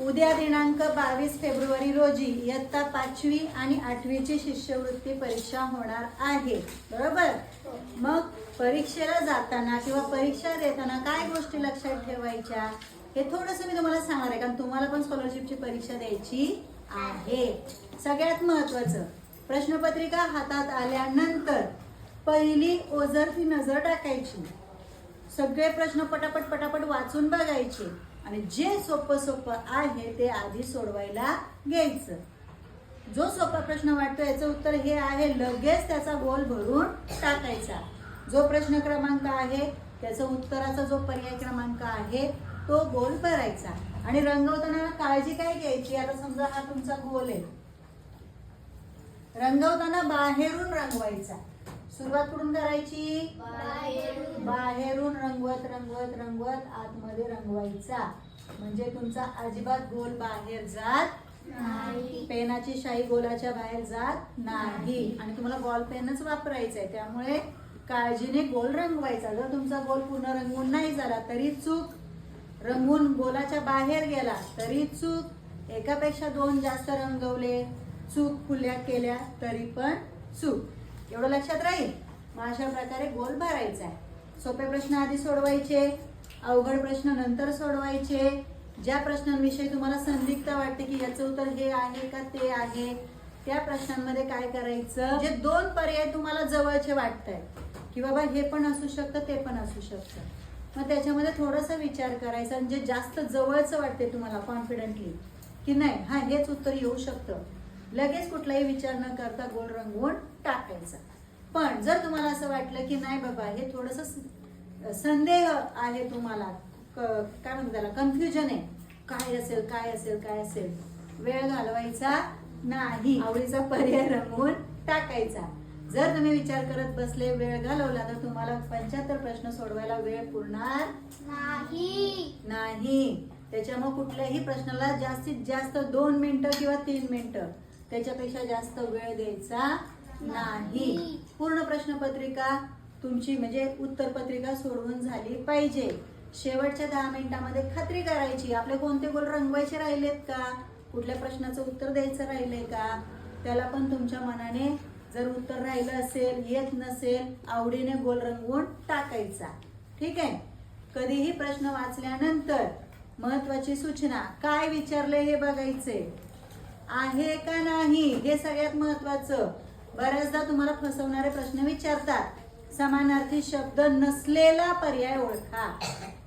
उद्या दिनांक 22 फेब्रुवारी रोजी इयत्ता 5वी आणि 8वीची शिष्यवृत्ती परीक्षा होणार आहे, बरोबर? मग परीक्षेला जाताना किंवा परीक्षा देताना काय गोष्टी लक्षात ठेवायच्या हे थोडंसं मी तुम्हाला सांगणार आहे, कारण तुम्हाला पण स्कॉलरशिपची परीक्षा द्यायची आहे. सगळ्यात महत्त्वाचं, प्रश्नपत्रिका हातात आल्यानंतर पहिली ओझरती नजर टाकायची. सगळे प्रश्न पटापट पटापट वाचून बघायचे आणि जे सोपं आहे ते आधी सोडवायला घ्यायचं. जो सोपा प्रश्न वाटतो याचं उत्तर हे आहे, लगेच त्याचा गोल भरून टाकायचा. जो प्रश्न क्रमांक आहे त्याचा उत्तराचा जो पर्याय क्रमांक आहे तो गोल भरायचा. आणि रंगवताना काळजी काय घ्यायची, आता समजा हा तुमचा गोल आहे, रंगवताना बाहेरून रंगवायचा. सुरुवात कुठून करायची? बाहेरून रंगवत रंगवत रंगवत आतमध्ये रंगवायचा, म्हणजे तुमचा अजिबात गोल बाहेर जात नाही. पेनाची शाई गोलाच्या बाहेर जात नाही. आणि तुम्हाला बॉल पेनच वापरायचा आहे, त्यामुळे काळजीने गोल रंगवायचा. जर तुमचा गोल पूर्ण रंगवून नाही झाला तरी चूक, रंगवून गोलाच्या बाहेर गेला तरी चूक, एकापेक्षा दोन जास्त रंगवले चूक, फुल्या केल्या तरी पण चूक. एवढं लक्षात राहील. मग अशा प्रकारे गोल भरायचा आहे. सोपे प्रश्न आधी सोडवायचे, अवघड प्रश्न नंतर सोडवायचे. ज्या प्रश्नांविषयी तुम्हाला संदिग्धता वाटते की याचं उत्तर हे आहे का ते आहे, त्या प्रश्नांमध्ये काय करायचं, जे दोन पर्याय तुम्हाला जवळचे वाटतायत की बाबा हे पण असू शकतं ते पण असू शकतं, मग त्याच्यामध्ये थोडासा विचार करायचा. आणि जे जास्त जवळचं वाटते तुम्हाला कॉन्फिडेंटली की नाही हा हेच उत्तर येऊ शकतं, लगेच कुठलाही विचार न करता गोल रंगवून टाकायचा. पण जर तुम्हाला असं वाटलं की नाही बाबा हे थोडंसं संदेह आहे, तुम्हाला काय म्हणतात त्याला, कन्फ्युजन आहे, काय असेल काय असेल काय असेल, वेळ घालवायचा नाही, आवडीचा पर्याय रंगवून टाकायचा. जर तुम्ही विचार करत बसले, वेळ घालवला, तर तुम्हाला 75 प्रश्न सोडवायला वेळ पुरणार नाही. त्याच्यामुळे कुठल्याही प्रश्नाला जास्तीत जास्त 2 मिनिटं किंवा 3 मिनिटं, त्याच्यापेक्षा जास्त वेळ द्यायचा नाही. पूर्ण प्रश्नपत्रिका तुमची म्हणजे उत्तरपत्रिका सोडवून झाली पाहिजे. शेवटच्या 10 मिनिटांमध्ये खात्री करायची आपले कोणते गोल रंगवायचे राहिलेत का, कुठल्या प्रश्नाचं उत्तर द्यायचं राहिलंय का. त्याला पण तुमच्या मनाने जर उत्तर राहिलं असेल, येत नसेल, आवडीने गोल रंगवून टाकायचा. ठीक आहे. कधीही प्रश्न वाचल्यानंतर महत्वाची सूचना, काय विचारले हे बघायचे, आहे का नाही हे सगळ्यात महत्वाचं. बऱ्याचदा तुम्हाला फसवणारे प्रश्न विचारतात. समानार्थी शब्द नसलेला पर्याय ओळखा,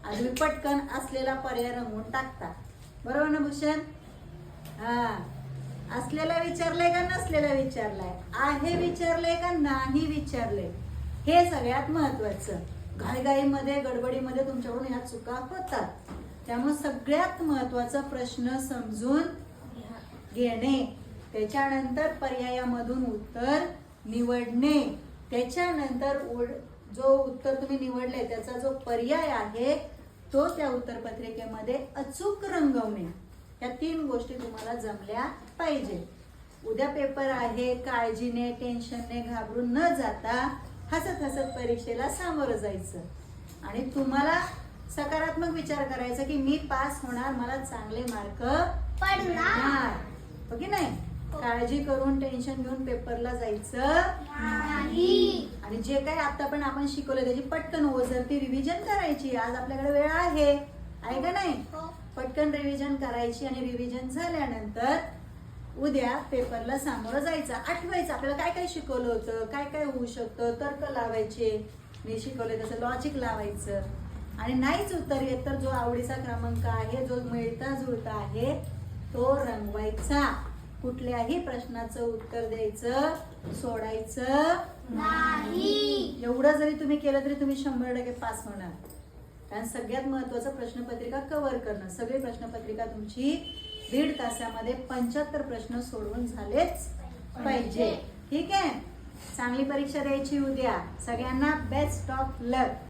आणि पटकन असलेला पर्याय रंगवून टाकतात. बरोबर ना भूषण? हा, असलेला विचारलंय का नसलेला विचारलाय, आहे विचारलंय का नाही विचारलंय, हे सगळ्यात महत्वाचं. घाईघाईमध्ये गडबडीमध्ये तुमच्याकडून ह्या चुका होतात. त्यामुळे सगळ्यात महत्वाचा प्रश्न समजून घेणे, त्याच्यानंतर पर्यायामधून उत्तर निवडणे, त्याच्यानंतर जो उत्तर तुम्ही निवडले त्याचा जो पर्याय आहे तो त्या उत्तरपत्रिकेमध्ये अचूक रंगवणे. या 3 गोष्टी तुम्हाला जमल्या पाहिजे. उद्या पेपर आहे, काळजीने टेन्शनने घाबरून न जाता हसत हसत परीक्षेला सामोरं जायचं. आणि तुम्हाला सकारात्मक विचार करायचा की मी पास होणार, मला चांगले मार्क पडणार, हो की नाही. काळजी करून टेन्शन घेऊन पेपरला जायचं नाही. आणि जे काही आता पण आपण शिकवलं त्याची पटकन ओझरती रिव्हिजन करायची. आज आपल्याकडे वेळ आहे का नाही, पटकन रिव्हिजन करायची. आणि रिव्हिजन झाल्यानंतर उद्या पेपरला सामोरं जायचं. आठवायचं आपल्याला काय काय शिकवलं होतं, काय काय होऊ शकतं, तर्क लावायचे, मी शिकवले तसं लॉजिक लावायचं. आणि नाहीच उत्तर येत तर जो आवडीचा क्रमांक आहे, जो मिळता जुळता आहे तो रंगवायचा. कुठल्याही प्रश्नाचं उत्तर द्यायचं सोडायचं नाही. एवढं जरी तुम्ही केलं तरी तुम्ही 100% पास होणार. कारण सगळ्यात महत्वाचं प्रश्नपत्रिका कव्हर करणं. सगळी प्रश्नपत्रिका तुमची 1.5 तासामध्ये 75 प्रश्न सोडवून झालेच पाहिजे. ठीक आहे. चांगली परीक्षा द्यायची उद्या. सगळ्यांना बेस्ट ऑफ लक.